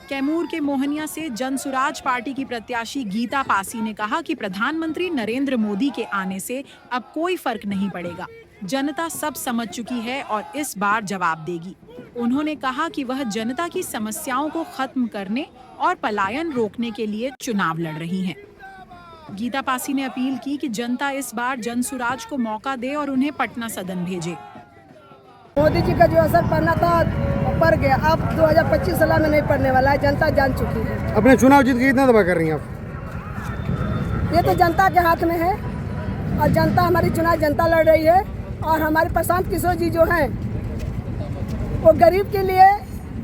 कैमूर के मोहनिया से जनसुराज पार्टी की प्रत्याशी गीता पासी ने कहा कि प्रधानमंत्री नरेंद्र मोदी के आने से अब कोई फर्क नहीं पड़ेगा। जनता सब समझ चुकी है और इस बार जवाब देगी। उन्होंने कहा कि वह जनता की समस्याओं को खत्म करने और पलायन रोकने के लिए चुनाव लड़ रही हैं। गीता पासी ने अपील की कि जनता इस बार जनसुराज को मौका दे और उन्हें पटना सदन भेजे। मोदी जी का जो असर पड़ना था पड़ गया, अब 2025 साल में नहीं पड़ने वाला है, जनता जान चुकी है। अपने चुनाव जीत के कितना दवा कर रही हैं आप? ये तो जनता के हाथ में है और जनता हमारी चुनाव जनता लड़ रही है। और हमारे प्रशांत किशोर जी जो हैं वो गरीब के लिए,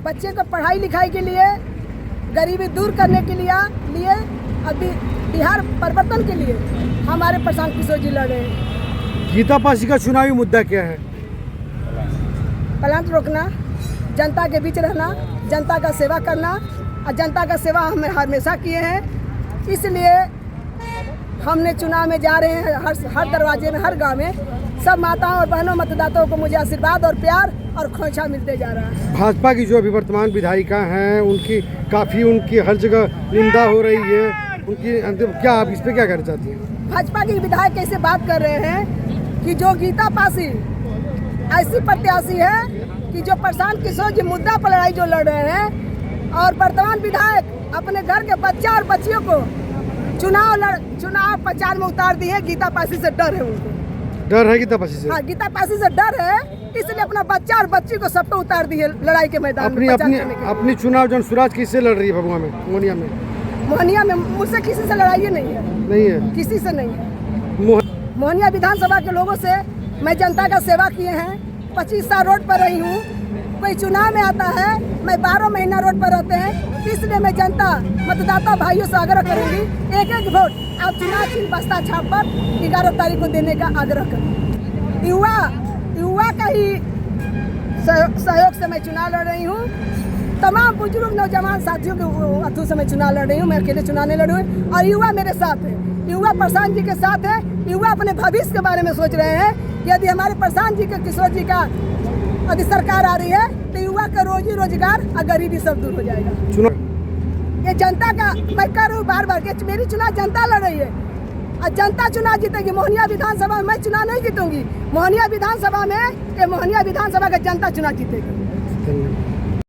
बच्चे को पढ़ाई लिखाई के लिए, गरीबी दूर करने के लिए अभी बिहार परिवर्तन के लिए हमारे प्रशांत किशोर जी लड़ रहे हैं। गीता पासी का चुनावी मुद्दा क्या है? पलायन रोकना, जनता के बीच रहना, जनता का सेवा करना, और जनता का सेवा हम हमेशा किए हैं। इसलिए हमने चुनाव में जा रहे हैं, हर दरवाजे में, हर गांव में सब माताओं और बहनों मतदाताओं को मुझे आशीर्वाद और प्यार और खोइछा मिलते जा रहा है। भाजपा की जो अभी वर्तमान विधायिका हैं उनकी उनकी हर जगह निंदा हो रही है, उनकी अंतिम क्या, आप इस पे क्या कहना चाहती हैं? भाजपा के विधायक कैसे बात कर रहे हैं कि जो गीता पासी ऐसी प्रत्याशी है कि जो प्रशांत किशोर जी मुद्दा पर लड़ाई जो लड़ रहे हैं, और वर्तमान विधायक अपने घर के बच्चा और बच्चियों को चुनाव प्रचार में उतार दी है। गीता पासी से डर है उनको, डर है गीता पासी से? हाँ, गीता पासी से डर है, इसलिए अपना बच्चा और बच्ची को सबको उतार दी है लड़ाई के मैदान में। अपनी चुनाव जनसुराज किससे लड़ रही है? भभुआ में, मोहनिया में? मोहनिया में मुझसे किसी से लड़ाई नहीं है, किसी से नहीं है। मोहनिया विधानसभा के लोगों से मैं जनता का सेवा किए हैं, 25 साल रोड पर रही हूँ। कोई चुनाव में आता है, मैं 12 महीना रोड पर रहते हैं, इसलिए मैं जनता मतदाता भाइयों से आग्रह करूंगी, एक वोट आप चुनाव चिन्ह बस्ता छाप पर 11 तारीख को देने का आग्रह करूँ। युवा का ही सहयोग से मैं चुनाव लड़ रही हूँ। तमाम बुजुर्ग नौजवान साथियों के अथू से मैं चुनाव लड़ रही हूँ, मैं अकेले चुनाव नहीं लड़ी हूँ। और युवा मेरे साथ है, युवा प्रशांत जी के साथ है। युवा अपने भविष्य के बारे में सोच रहे हैं कि यदि हमारे प्रशांत जी के किशोर जी का यदि सरकार आ रही है तो युवा का रोजी रोजगार और गरीबी सब दूर हो जाएगा। ये जनता का मैं कर रही हूँ बार कि मेरी चुनाव जनता लड़ रही है और जनता चुनाव जीतेगी। मोहनिया विधानसभा में मैं चुनाव नहीं जीतूंगी, मोहनिया विधानसभा में, ये मोहनिया विधानसभा का जनता चुनाव जीतेगी।